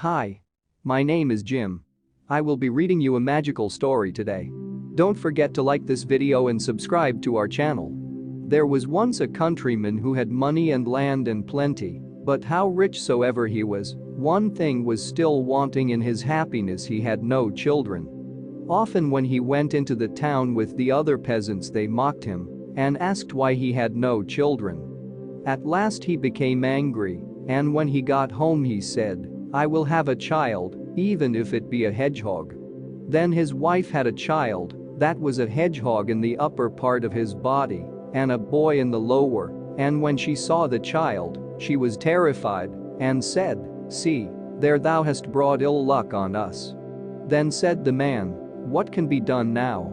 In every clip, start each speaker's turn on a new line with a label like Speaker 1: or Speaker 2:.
Speaker 1: Hi. My name is Jim. I will be reading you a magical story today. Don't forget to like this video and subscribe to our channel. There was once a countryman who had money and land in plenty, but how rich soever he was, one thing was still wanting in his happiness: he had no children. Often when he went into the town with the other peasants, they mocked him and asked why he had no children. At last he became angry, and when he got home he said, "I will have a child, even if it be a hedgehog." Then his wife had a child that was a hedgehog in the upper part of his body and a boy in the lower, and when she saw the child, she was terrified and said, "See, there thou hast brought ill luck on us." Then said the man, "What can be done now?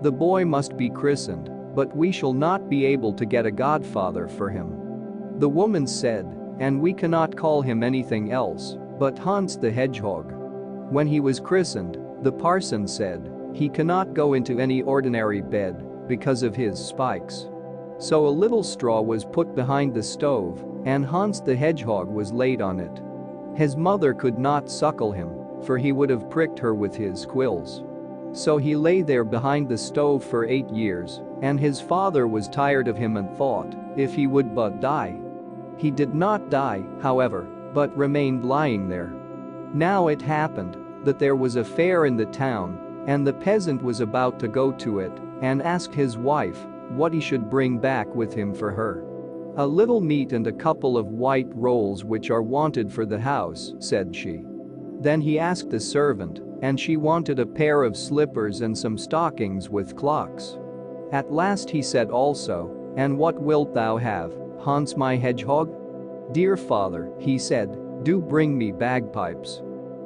Speaker 1: The boy must be christened, but we shall not be able to get a godfather for him." The woman said, "And we cannot call him anything else but Hans the Hedgehog." When he was christened, the parson said, "He cannot go into any ordinary bed because of his spikes." So a little straw was put behind the stove, and Hans the Hedgehog was laid on it. His mother could not suckle him, for he would have pricked her with his quills. So he lay there behind the stove for 8 years, and his father was tired of him and thought, if he would but die. He did not die, however, but remained lying there. Now it happened that there was a fair in the town, and the peasant was about to go to it and asked his wife what he should bring back with him for her. "A little meat and a couple of white rolls which are wanted for the house," said she. Then he asked the servant, and she wanted a pair of slippers and some stockings with clocks. At last he said also, "And what wilt thou have, Hans my Hedgehog?" "Dear father," he said, "do bring me bagpipes."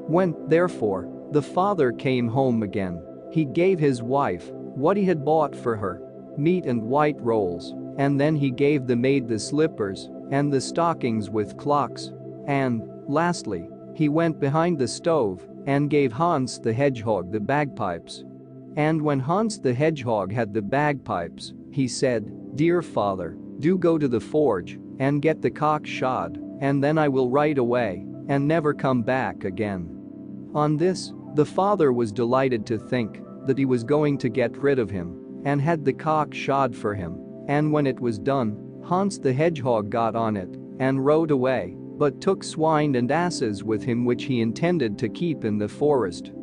Speaker 1: When, therefore, the father came home again, he gave his wife what he had bought for her, meat and white rolls, and then he gave the maid the slippers and the stockings with clocks, and, lastly, he went behind the stove and gave Hans the Hedgehog the bagpipes. And when Hans the Hedgehog had the bagpipes, he said, "Dear father, do go to the forge and get the cock shod, and then I will ride away and never come back again." On this, the father was delighted to think that he was going to get rid of him and had the cock shod for him, and when it was done, Hans the Hedgehog got on it and rode away, but took swine and asses with him which he intended to keep in the forest.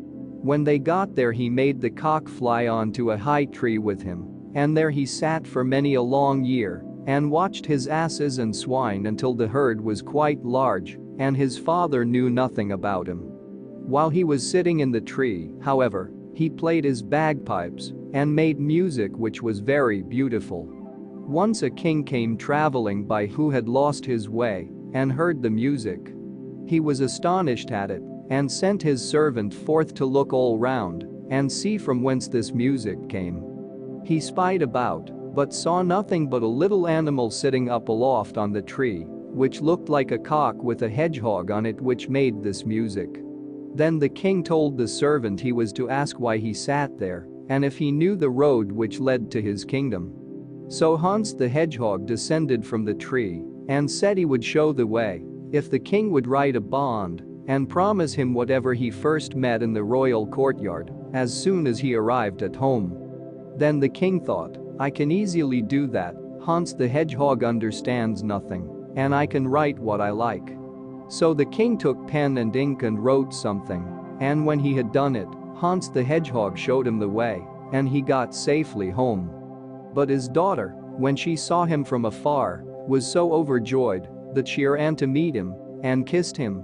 Speaker 1: When they got there, he made the cock fly onto a high tree with him, and there he sat for many a long year and watched his asses and swine until the herd was quite large and his father knew nothing about him. While he was sitting in the tree, however, he played his bagpipes and made music which was very beautiful. Once a king came traveling by who had lost his way and heard the music. He was astonished at it and sent his servant forth to look all round and see from whence this music came. He spied about, but saw nothing but a little animal sitting up aloft on the tree, which looked like a cock with a hedgehog on it which made this music. Then the king told the servant he was to ask why he sat there and if he knew the road which led to his kingdom. So Hans the Hedgehog descended from the tree and said he would show the way if the king would write a bond and promise him whatever he first met in the royal courtyard as soon as he arrived at home. Then the king thought, "I can easily do that. Hans the Hedgehog understands nothing, and I can write what I like." So the king took pen and ink and wrote something, and when he had done it, Hans the Hedgehog showed him the way, and he got safely home. But his daughter, when she saw him from afar, was so overjoyed that she ran to meet him and kissed him.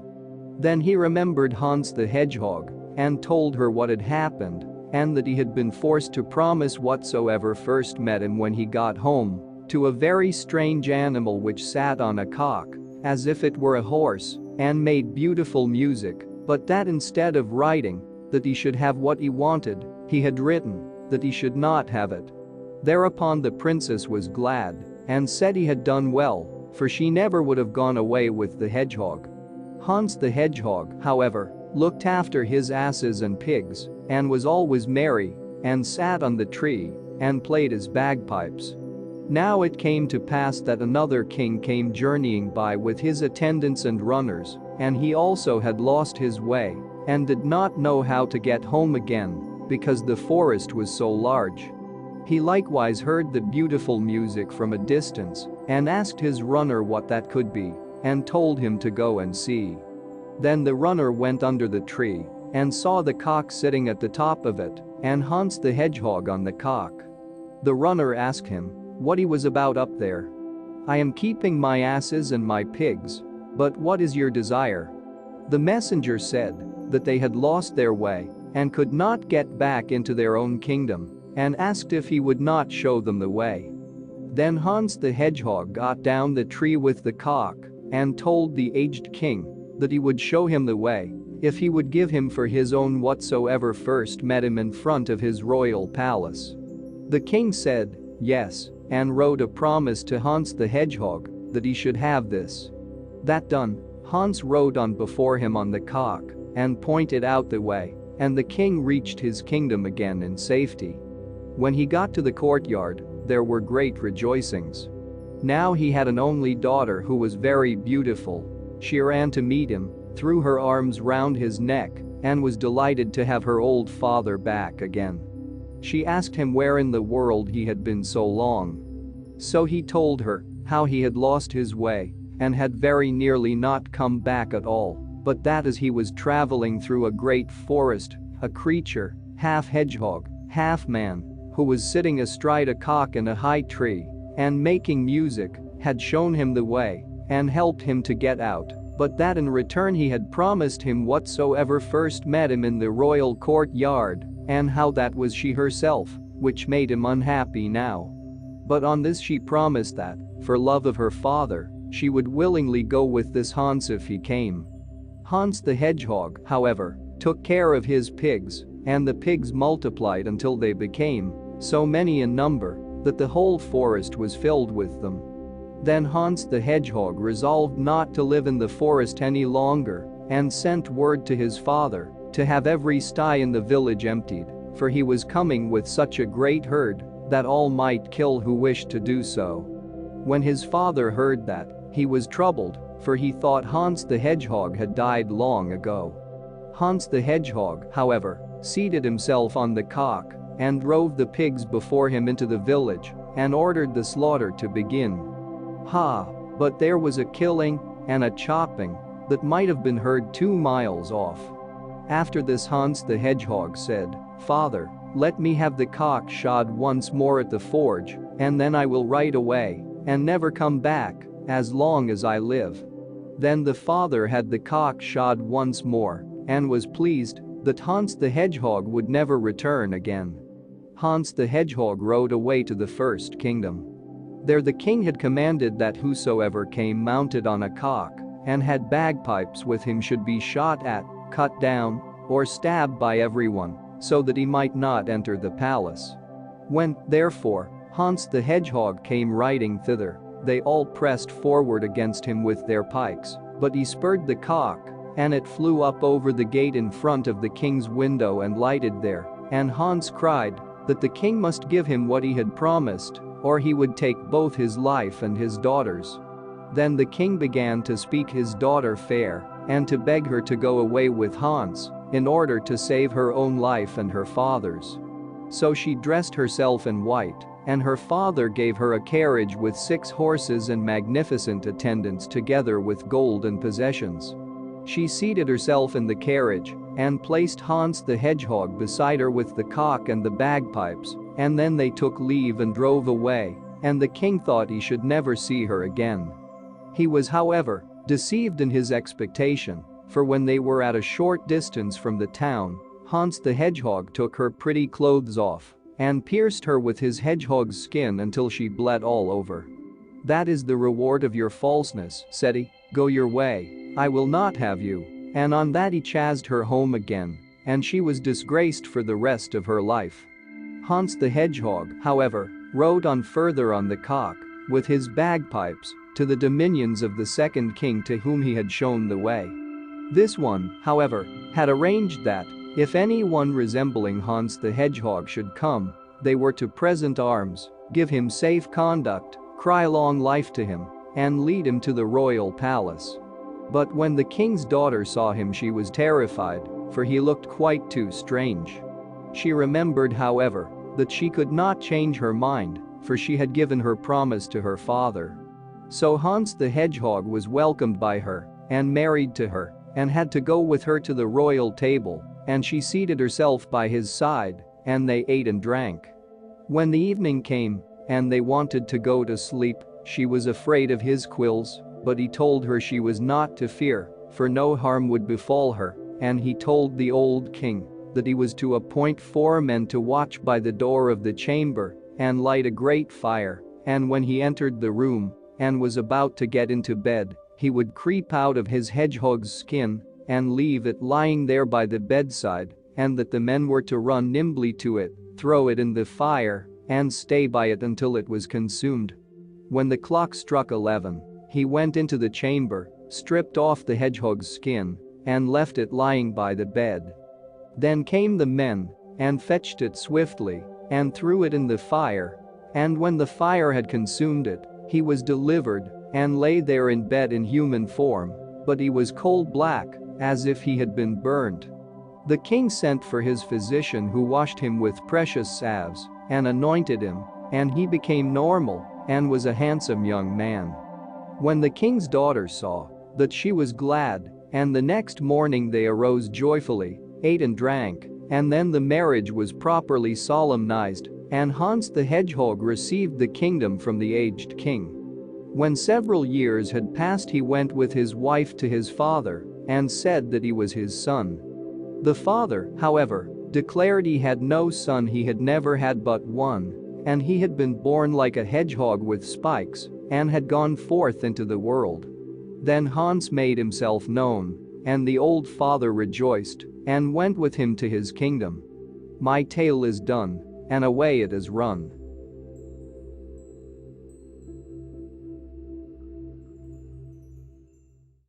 Speaker 1: Then he remembered Hans the Hedgehog and told her what had happened and that he had been forced to promise whatsoever first met him when he got home to a very strange animal which sat on a cock as if it were a horse and made beautiful music, but that instead of writing that he should have what he wanted, he had written that he should not have it. Thereupon the princess was glad and said he had done well, for she never would have gone away with the hedgehog. Hans the Hedgehog, however, looked after his asses and pigs and was always merry and sat on the tree and played his bagpipes. Now it came to pass that another king came journeying by with his attendants and runners, and he also had lost his way and did not know how to get home again because the forest was so large. He likewise heard the beautiful music from a distance and asked his runner what that could be and told him to go and see. Then the runner went under the tree and saw the cock sitting at the top of it and Hans the Hedgehog on the cock. The runner asked him what he was about up there. "I am keeping my asses and my pigs, but what is your desire?" The messenger said that they had lost their way and could not get back into their own kingdom and asked if he would not show them the way. Then Hans the Hedgehog got down the tree with the cock and told the aged king that he would show him the way if he would give him for his own whatsoever first met him in front of his royal palace. The king said yes and wrote a promise to Hans the Hedgehog that he should have this. That done, Hans rode on before him on the cock and pointed out the way, and the king reached his kingdom again in safety. When he got to the courtyard, there were great rejoicings. Now he had an only daughter who was very beautiful. She ran to meet him, threw her arms round his neck, and was delighted to have her old father back again. She asked him where in the world he had been so long. So he told her how he had lost his way and had very nearly not come back at all, but that as he was traveling through a great forest, a creature, half hedgehog, half man, who was sitting astride a cock in a high tree and making music, had shown him the way and helped him to get out, but that in return he had promised him whatsoever first met him in the royal courtyard, and how that was she herself, which made him unhappy now. But on this she promised that, for love of her father, she would willingly go with this Hans if he came. Hans the Hedgehog, however, took care of his pigs, and the pigs multiplied until they became so many in number that the whole forest was filled with them. Then Hans the Hedgehog resolved not to live in the forest any longer and sent word to his father to have every sty in the village emptied, for he was coming with such a great herd that all might kill who wished to do so. When his father heard that, he was troubled, for he thought Hans the Hedgehog had died long ago. Hans the Hedgehog, however, seated himself on the cock and drove the pigs before him into the village and ordered the slaughter to begin. But there was a killing and a chopping that might have been heard 2 miles off. After this Hans the Hedgehog said, "Father, let me have the cock shod once more at the forge, and then I will ride away and never come back as long as I live." Then the father had the cock shod once more and was pleased that Hans the Hedgehog would never return again. Hans the Hedgehog rode away to the first kingdom. There the king had commanded that whosoever came mounted on a cock and had bagpipes with him should be shot at, cut down, or stabbed by everyone, so that he might not enter the palace. When, therefore, Hans the Hedgehog came riding thither, they all pressed forward against him with their pikes, but he spurred the cock, and it flew up over the gate in front of the king's window and lighted there, and Hans cried that the king must give him what he had promised, or he would take both his life and his daughter's. Then the king began to speak his daughter fair and to beg her to go away with Hans in order to save her own life and her father's. So she dressed herself in white, and her father gave her a carriage with 6 horses and magnificent attendants together with gold and possessions. She seated herself in the carriage and placed Hans the Hedgehog beside her with the cock and the bagpipes, and then they took leave and drove away, and the king thought he should never see her again. He was, however, deceived in his expectation, for when they were at a short distance from the town, Hans the Hedgehog took her pretty clothes off and pierced her with his hedgehog's skin until she bled all over. "That is the reward of your falseness," said he. "Go your way, I will not have you." And on that he chased her home again, and she was disgraced for the rest of her life. Hans the Hedgehog, however, rode on further on the cock, with his bagpipes, to the dominions of the second king to whom he had shown the way. This one, however, had arranged that, if anyone resembling Hans the Hedgehog should come, they were to present arms, give him safe conduct, cry long life to him, and lead him to the royal palace. But when the king's daughter saw him, she was terrified, for he looked quite too strange. She remembered, however, that she could not change her mind, for she had given her promise to her father. So Hans the Hedgehog was welcomed by her and married to her and had to go with her to the royal table, and she seated herself by his side, and they ate and drank. When the evening came and they wanted to go to sleep, she was afraid of his quills, but he told her she was not to fear, for no harm would befall her, and he told the old king that he was to appoint 4 men to watch by the door of the chamber and light a great fire, and when he entered the room and was about to get into bed, he would creep out of his hedgehog's skin and leave it lying there by the bedside, and that the men were to run nimbly to it, throw it in the fire, and stay by it until it was consumed. When the clock struck 11, he went into the chamber, stripped off the hedgehog's skin, and left it lying by the bed. Then came the men and fetched it swiftly and threw it in the fire, and when the fire had consumed it, he was delivered and lay there in bed in human form, but he was coal black, as if he had been burnt. The king sent for his physician, who washed him with precious salves and anointed him, and he became normal and was a handsome young man. When the king's daughter saw that, she was glad, and the next morning they arose joyfully, ate and drank, and then the marriage was properly solemnized, and Hans the Hedgehog received the kingdom from the aged king. When several years had passed, he went with his wife to his father and said that he was his son. The father, however, declared he had no son, he had never had but one, and he had been born like a hedgehog with spikes and had gone forth into the world. Then Hans made himself known, and the old father rejoiced and went with him to his kingdom. My tale is done, and away it is run.